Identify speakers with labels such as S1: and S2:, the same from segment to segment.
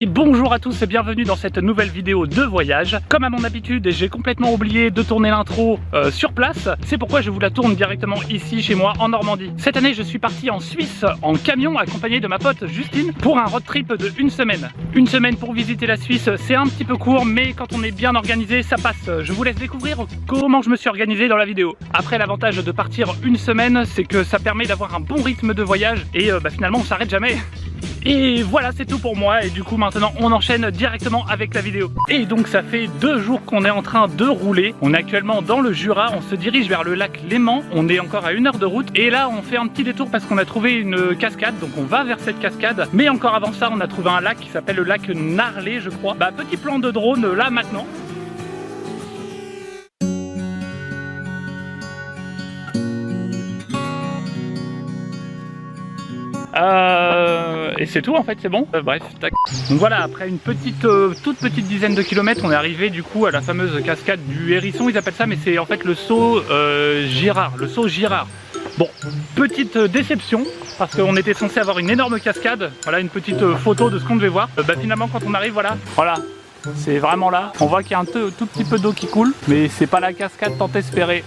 S1: Et bonjour à tous et bienvenue dans cette nouvelle vidéo de voyage. Comme à mon habitude, j'ai complètement oublié de tourner l'intro sur place. C'est pourquoi je vous la tourne directement ici chez moi en Normandie. Cette année je suis parti en Suisse en camion accompagné de ma pote Justine pour un road trip de une semaine. Une semaine pour visiter la Suisse, c'est un petit peu court, mais quand on est bien organisé ça passe. Je vous laisse découvrir comment je me suis organisé dans la vidéo. Après, l'avantage de partir une semaine, c'est que ça permet d'avoir un bon rythme de voyage et finalement on s'arrête jamais. Et voilà, c'est tout pour moi, et du coup maintenant on enchaîne directement avec la vidéo. Et donc ça fait 2 jours qu'on est en train de rouler. On est actuellement dans le Jura, on se dirige vers le lac Léman. On est encore à 1 heure de route et là on fait un petit détour parce qu'on a trouvé une cascade. Donc on va vers cette cascade, mais encore avant ça on a trouvé un lac qui s'appelle le lac Narlé, je crois. Petit plan de drone là maintenant. Et c'est tout en fait, c'est bon. Bref, tac. Donc voilà, après une toute petite dizaine de kilomètres, on est arrivé du coup à la fameuse cascade du Hérisson, ils appellent ça, mais c'est en fait le saut Girard, le saut Girard. Bon, petite déception, parce qu'on était censé avoir une énorme cascade. Voilà une petite photo de ce qu'on devait voir. Finalement quand on arrive, voilà, c'est vraiment là. On voit qu'il y a un tout petit peu d'eau qui coule, mais c'est pas la cascade tant espérée.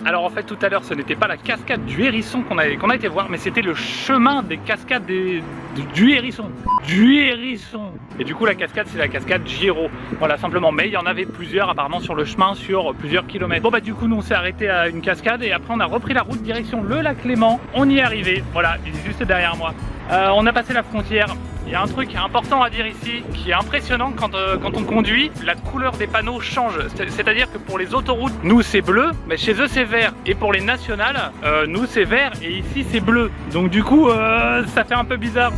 S1: Alors en fait tout à l'heure ce n'était pas la cascade du Hérisson qu'on a été voir, mais c'était le chemin des cascades du Hérisson. Du Hérisson. Et du coup la cascade c'est la cascade Giraud. Voilà simplement, mais il y en avait plusieurs apparemment sur le chemin sur plusieurs kilomètres. Bon du coup nous on s'est arrêté à une cascade et après on a repris la route direction le lac Léman. On y est arrivé, voilà, il est juste derrière moi. On a passé la frontière. Il y a un truc important à dire ici qui est impressionnant quand on conduit, la couleur des panneaux change. C'est-à-dire que pour les autoroutes, nous c'est bleu, mais chez eux c'est vert. Et pour les nationales, nous c'est vert et ici c'est bleu. Donc du coup, ça fait un peu bizarre.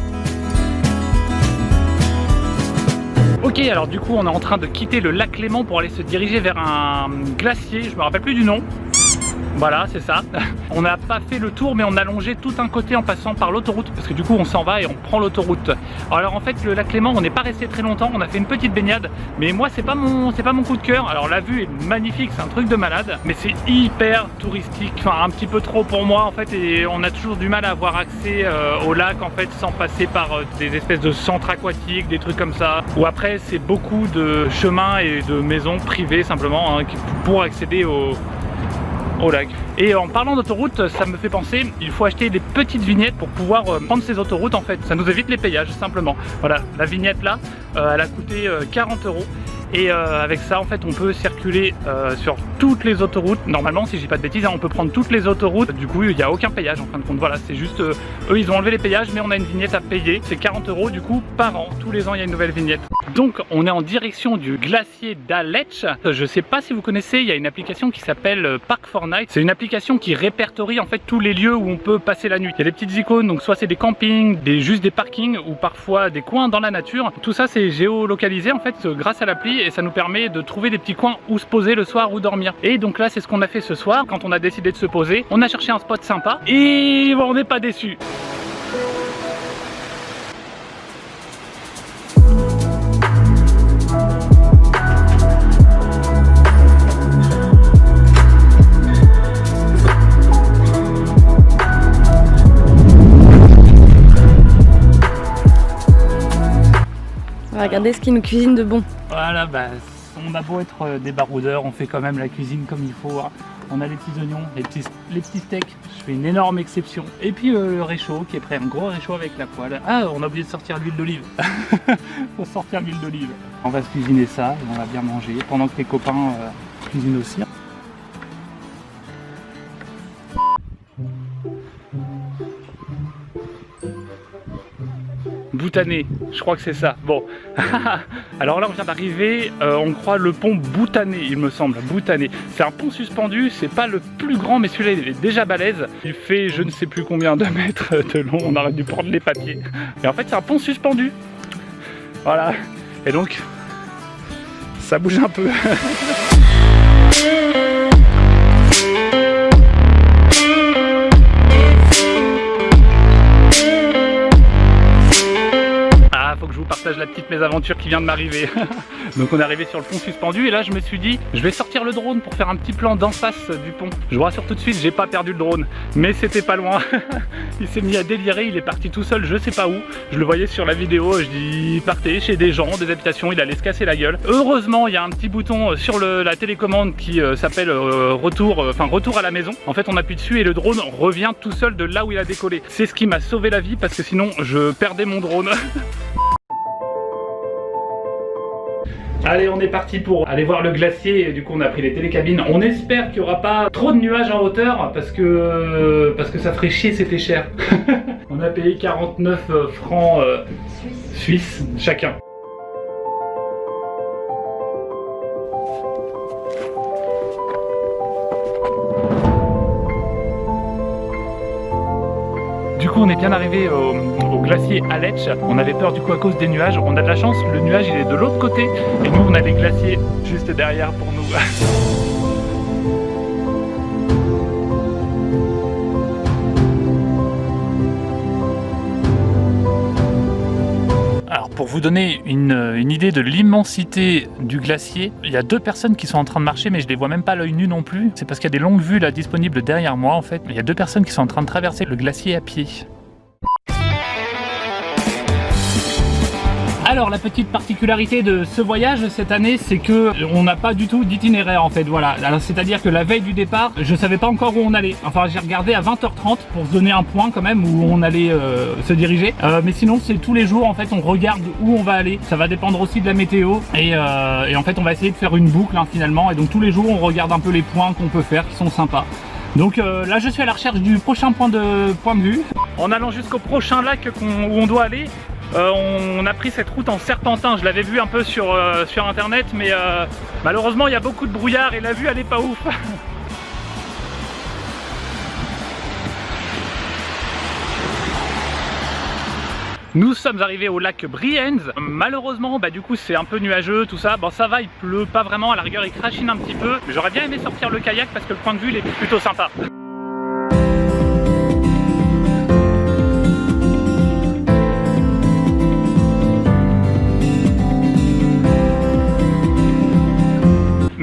S1: Ok, alors du coup on est en train de quitter le lac Léman pour aller se diriger vers un glacier, je me rappelle plus du nom. Voilà, c'est ça. On n'a pas fait le tour, mais on a longé tout un côté en passant par l'autoroute, parce que du coup on s'en va et on prend l'autoroute. Alors en fait le lac Léman, on n'est pas resté très longtemps, on a fait une petite baignade, mais moi c'est pas mon coup de cœur. Alors la vue est magnifique, c'est un truc de malade, mais c'est hyper touristique, enfin un petit peu trop pour moi en fait, et on a toujours du mal à avoir accès au lac en fait sans passer par des espèces de centres aquatiques, des trucs comme ça, ou après c'est beaucoup de chemins et de maisons privées simplement pour accéder au lac. Et en parlant d'autoroute, ça me fait penser, il faut acheter des petites vignettes pour pouvoir prendre ces autoroutes en fait. Ça nous évite les payages simplement. Voilà, la vignette là, elle a coûté 40 €. Et avec ça en fait on peut circuler sur toutes les autoroutes. Normalement si je dis pas de bêtises, on peut prendre toutes les autoroutes. Du coup il n'y a aucun payage en fin de compte. Voilà, c'est juste eux ils ont enlevé les payages, mais on a une vignette à payer. C'est 40 € du coup par an. Tous les ans il y a une nouvelle vignette. Donc on est en direction du glacier d'Aletsch. Je sais pas si vous connaissez, il y a une application qui s'appelle Park4Night. C'est une application qui répertorie en fait tous les lieux où on peut passer la nuit. Il y a des petites icônes, donc soit c'est des campings, juste des parkings ou parfois des coins dans la nature. Tout ça c'est géolocalisé en fait grâce à l'appli. Et ça nous permet de trouver des petits coins où se poser le soir ou dormir. Et donc là c'est ce qu'on a fait ce soir. Quand on a décidé de se poser, on a cherché un spot sympa et on n'est pas déçu.
S2: On va regarder ce qui nous cuisine de bon.
S1: Voilà, on a beau être des baroudeurs, on fait quand même la cuisine comme il faut. On a les petits oignons, les petits steaks. Je fais une énorme exception. Et puis le réchaud qui est prêt, un gros réchaud avec la poêle. Ah, on a oublié de sortir l'huile d'olive. Faut sortir l'huile d'olive. On va se cuisiner ça, et on va bien manger pendant que les copains cuisinent aussi. Boutané, je crois que c'est ça. Bon, alors là on vient d'arriver, on croit le pont Boutané, il me semble, Boutané. C'est un pont suspendu, c'est pas le plus grand, mais celui-là il est déjà balèze. Il fait je ne sais plus combien de mètres de long, on aurait dû prendre les papiers. Et en fait c'est un pont suspendu. Voilà, et donc ça bouge un peu. faut que je vous partage la petite mésaventure qui vient de m'arriver. Donc on est arrivé sur le pont suspendu et là je me suis dit je vais sortir le drone pour faire un petit plan d'en face du pont. Je vous rassure tout de suite, j'ai pas perdu le drone, mais c'était pas loin. Il s'est mis à délirer, il est parti tout seul, je sais pas où. Je le voyais sur la vidéo, je dis il partait chez des gens, des habitations, il allait se casser la gueule. Heureusement il y a un petit bouton sur la télécommande qui s'appelle retour à la maison. En fait on appuie dessus et le drone revient tout seul de là où il a décollé. C'est ce qui m'a sauvé la vie parce que sinon je perdais mon drone. Allez, on est parti pour aller voir le glacier. Du coup on a pris les télécabines. On espère qu'il n'y aura pas trop de nuages en hauteur parce que ça ferait chier, c'était cher. On a payé 49 francs suisses chacun. Du coup on est bien arrivé au glacier Aletsch. On avait peur du coup à cause des nuages. On a de la chance, le nuage il est de l'autre côté et nous on a les glaciers juste derrière pour nous. Alors pour vous donner une idée de l'immensité du glacier, il y a deux personnes qui sont en train de marcher mais je les vois même pas à l'œil nu non plus. C'est parce qu'il y a des longues vues là disponibles derrière moi en fait. Il y a deux personnes qui sont en train de traverser le glacier à pied. Alors la petite particularité de ce voyage cette année, c'est que on n'a pas du tout d'itinéraire en fait, voilà. Alors c'est-à-dire que la veille du départ, je savais pas encore où on allait. Enfin j'ai regardé à 20h30 pour se donner un point quand même où on allait se diriger. Mais sinon c'est tous les jours en fait on regarde où on va aller. Ça va dépendre aussi de la météo et en fait on va essayer de faire une boucle hein, finalement. Et donc tous les jours on regarde un peu les points qu'on peut faire qui sont sympas. Donc là je suis à la recherche du prochain point de vue. En allant jusqu'au prochain lac où on doit aller, on a pris cette route en serpentin. Je l'avais vu un peu sur internet mais malheureusement il y a beaucoup de brouillard et la vue elle est pas ouf. Nous sommes arrivés au lac Brienz. Malheureusement, du coup c'est un peu nuageux tout ça. Bon ça va, il pleut pas vraiment, à la rigueur il crachine un petit peu. J'aurais bien aimé sortir le kayak parce que le point de vue il est plutôt sympa.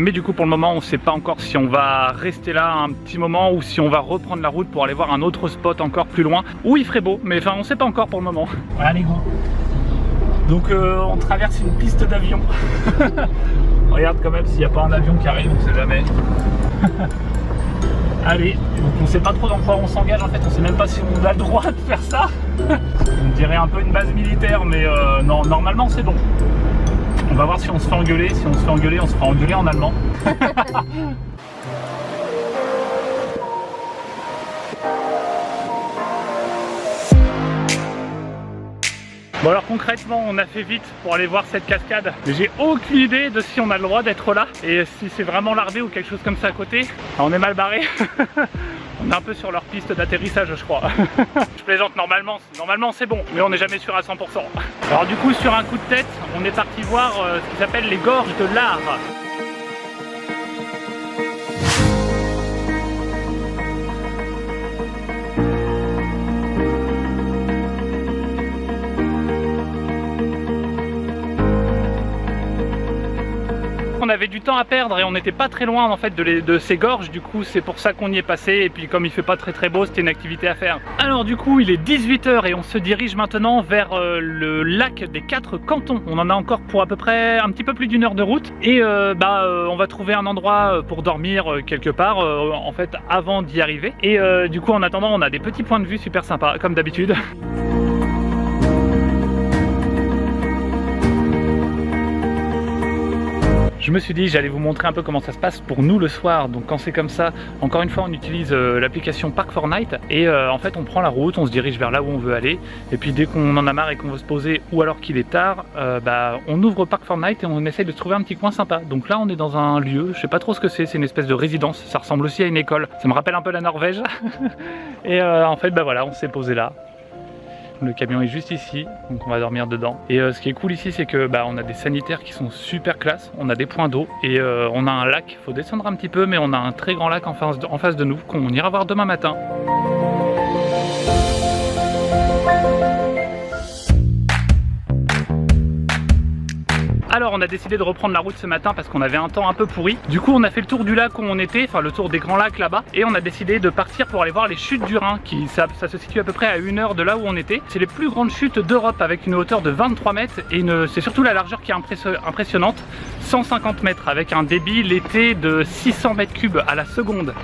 S1: Mais du coup pour le moment on ne sait pas encore si on va rester là un petit moment ou si on va reprendre la route pour aller voir un autre spot encore plus loin où il ferait beau, mais enfin on ne sait pas encore pour le moment. Voilà les gars. Donc on traverse une piste d'avion. Regarde quand même s'il n'y a pas un avion qui arrive, on ne sait jamais. Allez, donc on ne sait pas trop dans quoi on s'engage en fait, on ne sait même pas si on a le droit de faire ça. On dirait un peu une base militaire mais non, normalement c'est bon. On va voir si on se fait engueuler. Si on se fait engueuler, on se fera engueuler en allemand. Bon alors concrètement on a fait vite pour aller voir cette cascade. J'ai aucune idée de si on a le droit d'être là et si c'est vraiment larvé ou quelque chose comme ça à côté. Alors, on est mal barré. On est un peu sur leur piste d'atterrissage je crois. Je plaisante, normalement c'est bon, mais on n'est jamais sûr à 100%. Alors du coup sur un coup de tête, on est parti voir ce qui s'appelle les gorges de l'Ar. On avait du temps à perdre et on n'était pas très loin en fait de ces gorges, du coup c'est pour ça qu'on y est passé et puis comme il fait pas très beau c'était une activité à faire. Alors du coup il est 18 h et on se dirige maintenant vers le lac des 4 cantons. On en a encore pour à peu près un petit peu plus d'1 heure de route et on va trouver un endroit pour dormir quelque part en fait avant d'y arriver et du coup en attendant on a des petits points de vue super sympas comme d'habitude. Je me suis dit j'allais vous montrer un peu comment ça se passe pour nous le soir. Donc quand c'est comme ça, encore une fois on utilise l'application Park4Night et en fait on prend la route, on se dirige vers là où on veut aller et puis dès qu'on en a marre et qu'on veut se poser ou alors qu'il est tard, on ouvre Park4Night et on essaye de se trouver un petit coin sympa. Donc là on est dans un lieu, je sais pas trop ce que c'est une espèce de résidence, ça ressemble aussi à une école, ça me rappelle un peu la Norvège. Et en fait voilà, on s'est posé là. Le camion est juste ici, donc on va dormir dedans. Et ce qui est cool ici, c'est que on a des sanitaires qui sont super classe, on a des points d'eau et on a un lac. Faut descendre un petit peu, mais on a un très grand lac en face de nous qu'on ira voir demain matin. Alors on a décidé de reprendre la route ce matin parce qu'on avait un temps un peu pourri. Du coup on a fait le tour du lac où on était, enfin le tour des grands lacs là-bas, et on a décidé de partir pour aller voir les chutes du Rhin, ça se situe à peu près à 1 heure de là où on était. C'est les plus grandes chutes d'Europe avec une hauteur de 23 mètres et c'est surtout la largeur qui est impressionnante, 150 mètres avec un débit l'été de 600 mètres cubes à la seconde.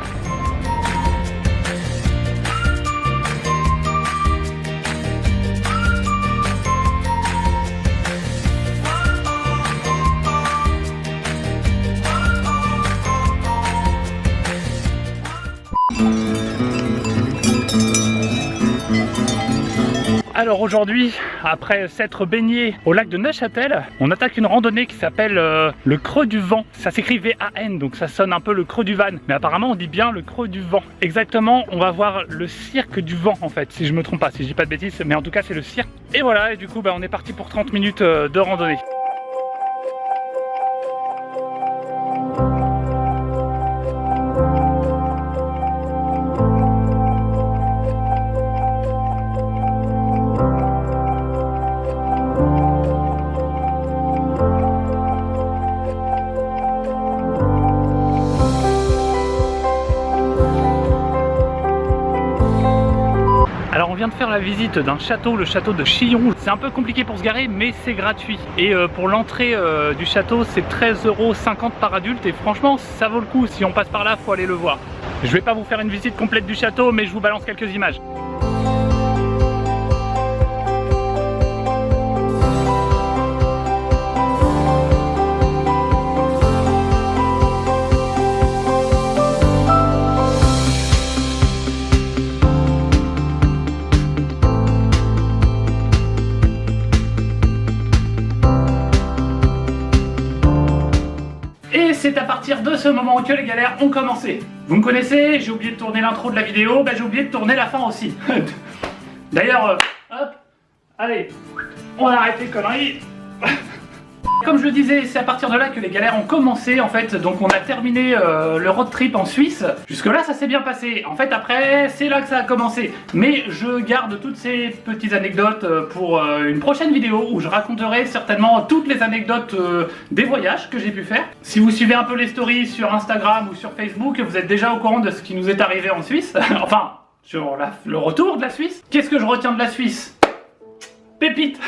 S1: Alors aujourd'hui, après s'être baigné au lac de Neuchâtel, on attaque une randonnée qui s'appelle le Creux du Vent. Ça s'écrit V-A-N, donc ça sonne un peu le creux du van. Mais apparemment on dit bien le Creux du Vent. Exactement, on va voir le cirque du vent en fait, si je me trompe pas, si je dis pas de bêtises. Mais en tout cas c'est le cirque. Et voilà, et du coup on est parti pour 30 minutes de randonnée. Alors on vient de faire la visite d'un château, le château de Chillon. C'est un peu compliqué pour se garer mais c'est gratuit. Et pour l'entrée du château c'est 13,50 € par adulte et franchement ça vaut le coup. Si on passe par là faut aller le voir. Je vais pas vous faire une visite complète du château mais je vous balance quelques images. C'est à partir de ce moment que les galères ont commencé. Vous me connaissez, j'ai oublié de tourner l'intro de la vidéo, j'ai oublié de tourner la fin aussi. D'ailleurs, hop, allez, on arrête les conneries. Comme je le disais, c'est à partir de là que les galères ont commencé en fait, donc on a terminé le road trip en Suisse. Jusque là ça s'est bien passé, en fait après c'est là que ça a commencé. Mais je garde toutes ces petites anecdotes pour une prochaine vidéo où je raconterai certainement toutes les anecdotes des voyages que j'ai pu faire. Si vous suivez un peu les stories sur Instagram ou sur Facebook, vous êtes déjà au courant de ce qui nous est arrivé en Suisse. Enfin, sur le retour de la Suisse. Qu'est-ce que je retiens de la Suisse ? Pépite.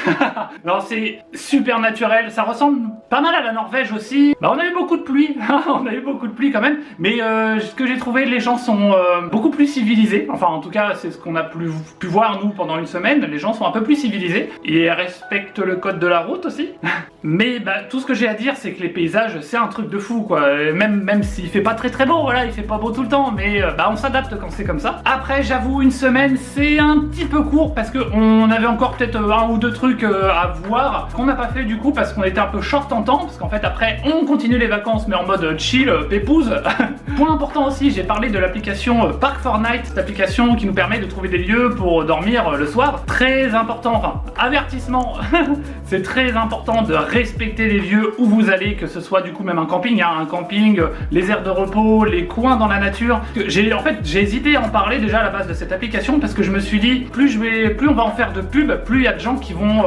S1: Alors c'est super naturel, ça ressemble pas mal à la Norvège aussi. On a eu beaucoup de pluie, on a eu beaucoup de pluie quand même. Mais ce que j'ai trouvé, les gens sont beaucoup plus civilisés. Enfin en tout cas c'est ce qu'on a pu voir nous pendant une semaine. Les gens sont un peu plus civilisés et respectent le code de la route aussi. Mais tout ce que j'ai à dire c'est que les paysages c'est un truc de fou quoi. Même s'il fait pas très beau, voilà, il fait pas beau tout le temps. Mais on s'adapte quand c'est comme ça. Après j'avoue une semaine c'est un petit peu court parce qu'on avait encore peut-être un ou deux trucs à voir qu'on n'a pas fait du coup parce qu'on était un peu short en temps, parce qu'en fait après on continue les vacances mais en mode chill, pépouze. Point important aussi, j'ai parlé de l'application Park4Night, cette application qui nous permet de trouver des lieux pour dormir le soir. Très important, enfin avertissement, c'est très important de respecter les lieux où vous allez, que ce soit du coup même un camping, les aires de repos, les coins dans la nature. J'ai hésité à en parler déjà à la base de cette application parce que je me suis dit plus on va en faire de pub, plus il y a de gens qui vont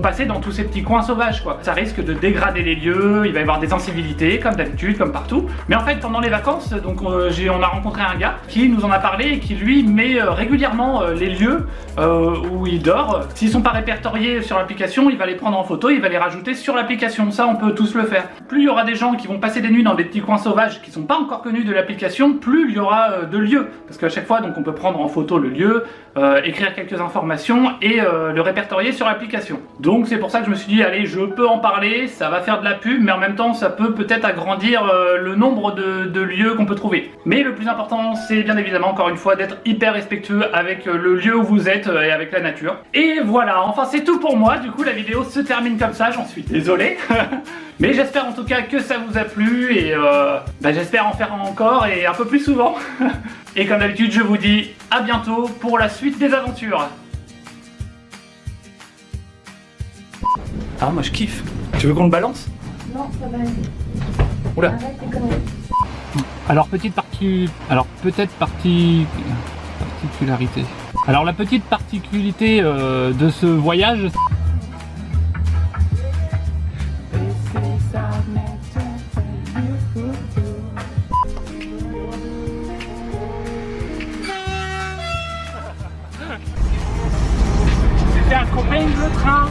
S1: passer dans tous ces petits coins sauvages quoi. Ça risque de dégrader les lieux, il va y avoir des incivilités comme d'habitude, comme partout. Mais en fait pendant les vacances, donc on a rencontré un gars qui nous en a parlé et qui lui met régulièrement les lieux où il dort. S'ils sont pas répertoriés sur l'application, il va les prendre en photo, il va les rajouter sur l'application. Ça on peut tous le faire. Plus il y aura des gens qui vont passer des nuits dans des petits coins sauvages qui sont pas encore connus de l'application, plus il y aura de lieux. Parce qu'à chaque fois donc on peut prendre en photo le lieu, écrire quelques informations et le répertorier sur l'application. Donc c'est pour ça que je me suis dit allez je peux en parler, ça va faire de la pub mais en même temps ça peut peut-être agrandir le nombre de lieux qu'on peut trouver. Mais le plus important c'est bien évidemment encore une fois d'être hyper respectueux avec le lieu où vous êtes et avec la nature. Et voilà, enfin c'est tout pour moi, du coup la vidéo se termine comme ça, j'en suis désolé. Mais j'espère en tout cas que ça vous a plu et j'espère en faire encore et un peu plus souvent. Et comme d'habitude je vous dis à bientôt pour la suite des aventures. Ah moi je kiffe. Tu veux qu'on le balance?
S2: Non, ça va aller.
S1: Oula.
S2: Arrête tes conneries.
S1: Alors peut-être particularité. Alors la petite particularité de ce voyage. le train.